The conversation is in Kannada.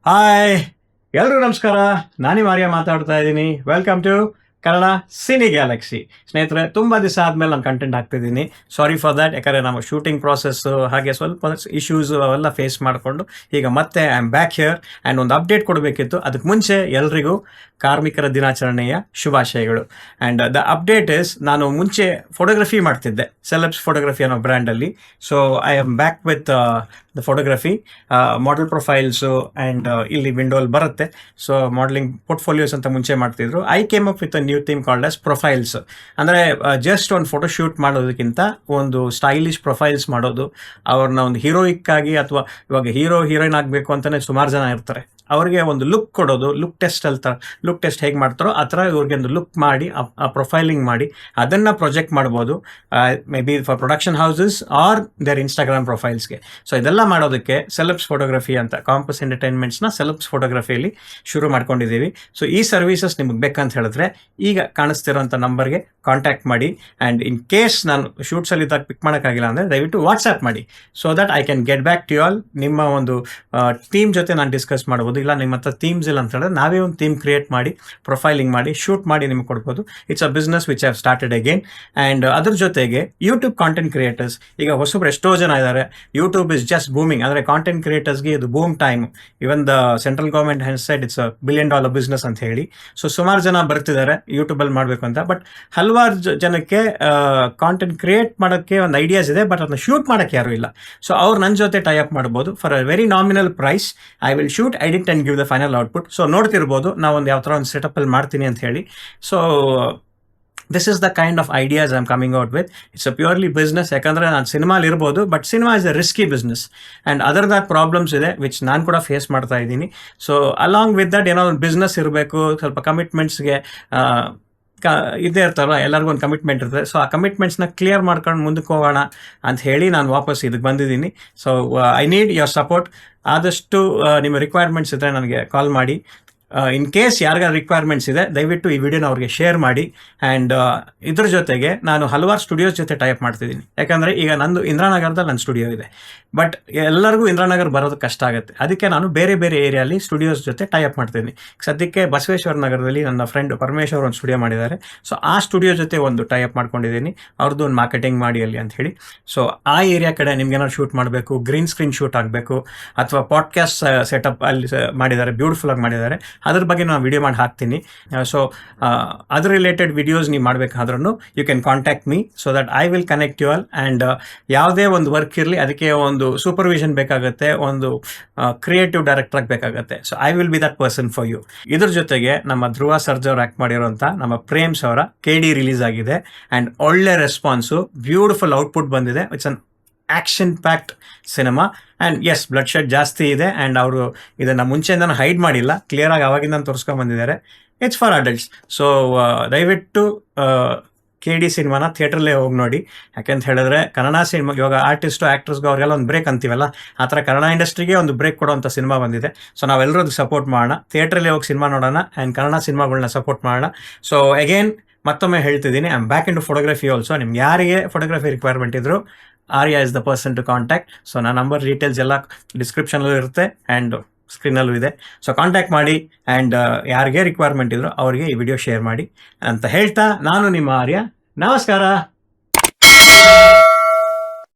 ಹಾಯ್, ಎಲ್ರಿಗೂ ನಮಸ್ಕಾರ. ನಾನಿ ಮಾರಿಯ ಮಾತಾಡ್ತಾ ಇದ್ದೀನಿ. Welcome to Kannada cine galaxy. ಸ್ನೇಹಿತರೆ, ತುಂಬ ದಿವಸ ಆದಮೇಲೆ ನಾನು ಕಂಟೆಂಟ್ ಹಾಕ್ತಿದ್ದೀನಿ. Sorry for that. ಯಾಕಂದರೆ ನಮ್ಮ ಶೂಟಿಂಗ್ ಪ್ರಾಸೆಸ್ಸು ಹಾಗೆ ಸ್ವಲ್ಪ ಇಶ್ಯೂಸು ಅವೆಲ್ಲ ಫೇಸ್ ಮಾಡಿಕೊಂಡು ಈಗ ಮತ್ತೆ I am back here and ಒಂದು ಅಪ್ಡೇಟ್ ಕೊಡಬೇಕಿತ್ತು. ಅದಕ್ಕೆ ಮುಂಚೆ ಎಲ್ರಿಗೂ ಕಾರ್ಮಿಕರ ದಿನಾಚರಣೆಯ ಶುಭಾಶಯಗಳು. ಆ್ಯಂಡ್ ದ ಅಪ್ಡೇಟ್ ಇಸ್, ನಾನು ಮುಂಚೆ ಫೋಟೋಗ್ರಫಿ ಮಾಡ್ತಿದ್ದೆ ಸೆಲೆಬ್ಸ್ ಫೋಟೋಗ್ರಫಿ ಅನ್ನೋ ಬ್ರ್ಯಾಂಡಲ್ಲಿ. So I am back with the photography, model profiles and ಇಲ್ಲಿ ವಿಂಡೋಲ್ಲಿ ಬರುತ್ತೆ. ಸೊ ಮಾಡಲಿಂಗ್ ಪೋರ್ಟ್ಫೋಲಿಯೋಸ್ ಅಂತ ಮುಂಚೆ ಮಾಡ್ತಿದ್ರು. I came up with a new theme called as profiles. ಅಂದರೆ ಜಸ್ಟ್ ಒಂದು ಫೋಟೋ ಶೂಟ್ ಮಾಡೋದಕ್ಕಿಂತ ಒಂದು ಸ್ಟೈಲಿಶ್ ಪ್ರೊಫೈಲ್ಸ್ ಮಾಡೋದು, ಅವ್ರನ್ನ ಒಂದು ಹೀರೋಯಿಕ್ ಆಗಿ ಅಥವಾ ಇವಾಗ ಹೀರೋಯಿನ್ ಆಗಬೇಕು ಅಂತಲೇ ಸುಮಾರು ಜನ ಇರ್ತಾರೆ. ಅವ್ರಿಗೆ ಒಂದು ಲುಕ್ ಕೊಡೋದು, ಲುಕ್ ಟೆಸ್ಟ್ ಹೇಗೆ ಮಾಡ್ತಾರೋ ಆ ಥರ ಇವ್ರಿಗೆ ಒಂದು ಲುಕ್ ಮಾಡಿ ಆ ಪ್ರೊಫೈಲಿಂಗ್ ಮಾಡಿ ಅದನ್ನು ಪ್ರೊಜೆಕ್ಟ್ ಮಾಡ್ಬೋದು, maybe for production houses or their ಇನ್ಸ್ಟಾಗ್ರಾಮ್ ಪ್ರೊಫೈಲ್ಸ್ಗೆ. ಸೊ ಇದೆಲ್ಲ ಮಾಡೋದಕ್ಕೆ ಸೆಲೆಬ್ಸ್ ಫೋಟೋಗ್ರಫಿ ಅಂತ ಕಾಂಪಸ್ ಎಂಟರ್ಟೈನ್ಮೆಂಟ್ಸ್ನ ಸೆಲೆಬ್ಸ್ ಫೋಟೋಗ್ರಫಿಯಲ್ಲಿ ಶುರು ಮಾಡ್ಕೊಂಡಿದ್ದೀವಿ. ಸೊ ಈ ಸರ್ವಿಸಸ್ ನಿಮಗೆ ಬೇಕಂತ ಹೇಳಿದ್ರೆ ಈಗ ಕಾಣಿಸ್ತಿರೋಂಥ ನಂಬರ್ಗೆ ಕಾಂಟ್ಯಾಕ್ಟ್ ಮಾಡಿ. ಆ್ಯಂಡ್ ಇನ್ ಕೇಸ್ ನಾನು ಶೂಟ್ಸಲ್ಲಿ ಇದ್ದಾಗ ಪಿಕ್ ಮಾಡೋಕ್ಕಾಗಿಲ್ಲ ಅಂದರೆ ದಯವಿಟ್ಟು ವಾಟ್ಸ್ಆ್ಯಪ್ ಮಾಡಿ, so that I can get back to you all. ನಿಮ್ಮ ಒಂದು ಟೀಮ್ ಜೊತೆ ನಾನು ಡಿಸ್ಕಸ್ ಮಾಡ್ಬೋದು. ಇಲ್ಲ ನಿಮ್ಮ ಹತ್ರ ಥೀಮ್ಸ್ ಇಲ್ಲ ಅಂತ ಹೇಳಿದ್ರೆ ನಾವೇ ಒಂದು ಥೀಮ್ ಕ್ರಿಯೇಟ್ ಮಾಡಿ ಪ್ರೊಫೈಲಿಂಗ್ ಮಾಡಿ ಶೂಟ್ ಮಾಡಿ ನಿಮ್ಗೆ ಕೊಡ್ಬೋದು. It's a business which have started again. And ಅದ್ರ ಜೊತೆಗೆ ಯೂಟ್ಯೂಬ್ ಕಾಂಟೆಂಟ್ ಕ್ರಿಯೇಟರ್ಸ್, ಈಗ ಹೊಸಬ್ರು ಎಷ್ಟೋ ಜನ ಇದ್ದಾರೆ. YouTube is just booming. ಅಂದರೆ ಕಾಂಟೆಂಟ್ ಕ್ರಿಯೇಟರ್ಸ್ಗೆ ಇದು boom time. Even the central government has shed it's a $1 billion business ಅಂತ ಹೇಳಿ. ಸೊ ಸುಮಾರು ಜನ ಬರ್ತಿದ್ದಾರೆ ಯೂಟ್ಯೂಬಲ್ಲಿ ಮಾಡಬೇಕು ಅಂತ. ಬಟ್ ಹಲವಾರು ಜನಕ್ಕೆ ಕಾಂಟೆಂಟ್ ಕ್ರಿಯೇಟ್ ಮಾಡೋಕ್ಕೆ ಒಂದು ಐಡಿಯಾಸ್ ಇದೆ, ಬಟ್ ಅದನ್ನ ಶೂಟ್ ಮಾಡೋಕ್ಕೆ ಯಾರೂ ಇಲ್ಲ. ಸೊ ಅವ್ರು ನನ್ನ ಜೊತೆ ಟೈ ಅಪ್ ಮಾಡ್ಬೋದು for a very nominal price. I will shoot, edit and give the final output. So ನೋಡ್ತಿರ್ಬೋದು ನಾವೊಂದು ಯಾವ ಥರ ಒಂದು ಸೆಟಪ್ಪಲ್ಲಿ ಮಾಡ್ತೀನಿ ಅಂತ ಹೇಳಿ. So this is the kind of ideas I am coming out with. It's a purely business. ಯಾಕಂದರೆ ನಾನು ಸಿನಿಮಾಲಿ ಇರ್ಬೋದು, but cinema is a risky business and ಅದರ್ದಾದ ಪ್ರಾಬ್ಲಮ್ಸ್ ಇದೆ ವಿಚ್ ನಾನು ಕೂಡ ಫೇಸ್ ಮಾಡ್ತಾ ಇದ್ದೀನಿ. ಸೊ ಅಲಾಂಗ್ ವಿತ್ ದಟ್ ಏನೋ ಒಂದು ಬಿಸ್ನೆಸ್ ಇರಬೇಕು, ಸ್ವಲ್ಪ ಕಮಿಟ್ಮೆಂಟ್ಸ್ಗೆ ಇದೇ ಇರ್ತಾರಲ್ಲ, ಎಲ್ಲರಿಗೂ ಒಂದು ಕಮಿಟ್ಮೆಂಟ್ ಇರ್ತದೆ. ಸೊ ಆ ಕಮಿಟ್ಮೆಂಟ್ಸ್ನ ಕ್ಲಿಯರ್ ಮಾಡ್ಕೊಂಡು ಮುಂದಕ್ಕೆ ಹೋಗೋಣ ಅಂತ ಹೇಳಿ ನಾನು ವಾಪಸ್ ಇದಕ್ಕೆ ಬಂದಿದ್ದೀನಿ. So I need your support. ಆದಷ್ಟು ನಿಮ್ಮ ರಿಕ್ವೈರ್ಮೆಂಟ್ಸ್ ಇದ್ದರೆ ನನಗೆ ಕಾಲ್ ಮಾಡಿ. ಇನ್ ಕೇಸ್ ಯಾರಿಗಾರು ರಿಕ್ವೈರ್ಮೆಂಟ್ಸ್ ಇದೆ ದಯವಿಟ್ಟು ಈ ವಿಡಿಯೋನ ಅವ್ರಿಗೆ ಶೇರ್ ಮಾಡಿ. ಆ್ಯಂಡ್ ಇದ್ರ ಜೊತೆಗೆ ನಾನು ಹಲವಾರು ಸ್ಟುಡಿಯೋಸ್ ಜೊತೆ ಟೈಪ್ ಮಾಡ್ತಿದ್ದೀನಿ. ಯಾಕಂದರೆ ಈಗ ನಂದು ಇಂದಿರಾನಗರದಲ್ಲಿ ನನ್ನ ಸ್ಟುಡಿಯೋ ಇದೆ, ಬಟ್ ಎಲ್ಲರಿಗೂ ಇಂದಿರಾನಗರ ಬರೋದು ಕಷ್ಟ ಆಗುತ್ತೆ. ಅದಕ್ಕೆ ನಾನು ಬೇರೆ ಬೇರೆ ಏರಿಯಲ್ಲಿ ಸ್ಟುಡಿಯೋಸ್ ಜೊತೆ ಟೈಪ್ ಮಾಡ್ತಿದ್ದೀನಿ. ಸದ್ಯಕ್ಕೆ ಬಸವೇಶ್ವರ ನಗರದಲ್ಲಿ ನನ್ನ ಫ್ರೆಂಡ್ ಪರಮೇಶ್ವರ್ ಒಂದು ಸ್ಟುಡಿಯೋ ಮಾಡಿದ್ದಾರೆ. ಸೊ ಆ ಸ್ಟುಡಿಯೋ ಜೊತೆ ಒಂದು ಟೈಪ್ ಮಾಡ್ಕೊಂಡಿದ್ದೀನಿ, ಅವ್ರದ್ದು ಒಂದು ಮಾರ್ಕೆಟಿಂಗ್ ಮಾಡಿ ಅಲ್ಲಿ ಅಂತ ಹೇಳಿ. ಸೊ ಆ ಏರಿಯಾ ಕಡೆ ನಿಮ್ಗೆ ಏನಾದ್ರು ಶೂಟ್ ಮಾಡಬೇಕು, ಗ್ರೀನ್ ಸ್ಕ್ರೀನ್ ಶೂಟ್ ಆಗಬೇಕು, ಅಥವಾ ಪಾಡ್ಕಾಸ್ಟ್ ಸೆಟಪ್ ಅಲ್ಲಿ ಮಾಡಿದ್ದಾರೆ, ಬ್ಯೂಟಿಫುಲ್ ಆಗಿ ಮಾಡಿದ್ದಾರೆ, ಅದ್ರ ಬಗ್ಗೆ ನಾನು ವಿಡಿಯೋ ಮಾಡಿ ಹಾಕ್ತೀನಿ. ಸೊ ಅದ್ರ ರಿಲೇಟೆಡ್ ವಿಡಿಯೋಸ್ ನೀವು ಮಾಡಬೇಕಾದ್ರೂ you can contact me, so that I will connect you all. And ಯಾವುದೇ ಒಂದು ವರ್ಕ್ ಇರಲಿ ಅದಕ್ಕೆ ಒಂದು ಸೂಪರ್ವಿಷನ್ ಬೇಕಾಗುತ್ತೆ, ಒಂದು ಕ್ರಿಯೇಟಿವ್ ಡೈರೆಕ್ಟರ್ ಬೇಕಾಗುತ್ತೆ. So I will be that person for you. ಇದ್ರ ಜೊತೆಗೆ ನಮ್ಮ ಧ್ರುವ ಸರ್ಜಾ ಅವ್ರು ಆ್ಯಕ್ಟ್ ಮಾಡಿರೋಂಥ ನಮ್ಮ ಪ್ರೇಮ್ಸ್ ಅವರ KD ರಿಲೀಸ್ ಆಗಿದೆ. ಆ್ಯಂಡ್ ಒಳ್ಳೆ ರೆಸ್ಪಾನ್ಸು, ಬ್ಯೂಟಿಫುಲ್ ಔಟ್ಪುಟ್ ಬಂದಿದೆ. It's an action packed cinema. And yes, blood shed ಜಾಸ್ತಿ ಇದೆ. ಆ್ಯಂಡ್ ಅವರು ಇದನ್ನು ಮುಂಚೆಯಿಂದನೂ ಹೈಡ್ ಮಾಡಿಲ್ಲ, ಕ್ಲಿಯರಾಗಿ ಅವಾಗಿಂದ ತೋರಿಸ್ಕೊಂಡು ಬಂದಿದ್ದಾರೆ. It's for adults. ಸೊ ದಯವಿಟ್ಟು KD ಸಿನಿಮಾನ ಥಿಯೇಟ್ರಲ್ಲೇ ಹೋಗಿ ನೋಡಿ. ಯಾಕೆಂತ ಹೇಳಿದ್ರೆ ಕನ್ನಡ ಸಿನಿಮಾ ಇವಾಗ ಆರ್ಟಿಸ್ಟು ಆ್ಯಕ್ಟರ್ಸ್ಗೂ ಅವ್ರಿಗೆಲ್ಲ ಒಂದು ಬ್ರೇಕ್ ಅಂತೀವಲ್ಲ, ಆ ಥರ ಕನ್ನಡ ಇಂಡಸ್ಟ್ರಿಗೆ ಒಂದು ಬ್ರೇಕ್ ಕೊಡೋವಂಥ ಸಿನಿಮಾ ಬಂದಿದೆ. ಸೊ ನಾವೆಲ್ಲರೂ ಅದಕ್ಕೆ ಸಪೋರ್ಟ್ ಮಾಡೋಣ, ಥಿಯೇಟ್ರಲ್ಲೇ ಹೋಗಿ ಸಿನಿಮಾ ನೋಡೋಣ ಆ್ಯಂಡ್ ಕನ್ನಡ ಸಿನಿಮಾಗಳನ್ನ ಸಪೋರ್ಟ್ ಮಾಡೋಣ. ಸೊ ಅಗೇನ್ ಮತ್ತೊಮ್ಮೆ ಹೇಳ್ತಿದ್ದೀನಿ, I am back into photography also. ನಿಮ್ಗೆ ಯಾರಿಗೆ ಫೋಟೋಗ್ರಫಿ ರಿಕ್ವೈರ್ಮೆಂಟ್ ಇದ್ರು Arya is the person to contact. So ನನ್ನ ನಂಬರ್ ಡೀಟೇಲ್ಸ್ ಎಲ್ಲ ಡಿಸ್ಕ್ರಿಪ್ಷನಲ್ಲೂ ಇರುತ್ತೆ ಆ್ಯಂಡ್ ಸ್ಕ್ರೀನಲ್ಲೂ ಇದೆ. ಸೊ ಕಾಂಟ್ಯಾಕ್ಟ್ ಮಾಡಿ. ಆ್ಯಂಡ್ ಯಾರಿಗೆ ರಿಕ್ವೈರ್ಮೆಂಟ್ ಇದ್ರು ಅವರಿಗೆ ಈ ವಿಡಿಯೋ ಶೇರ್ ಮಾಡಿ ಅಂತ ಹೇಳ್ತಾ, ನಾನು ನಿಮ್ಮ ಆರ್ಯ. ನಮಸ್ಕಾರ.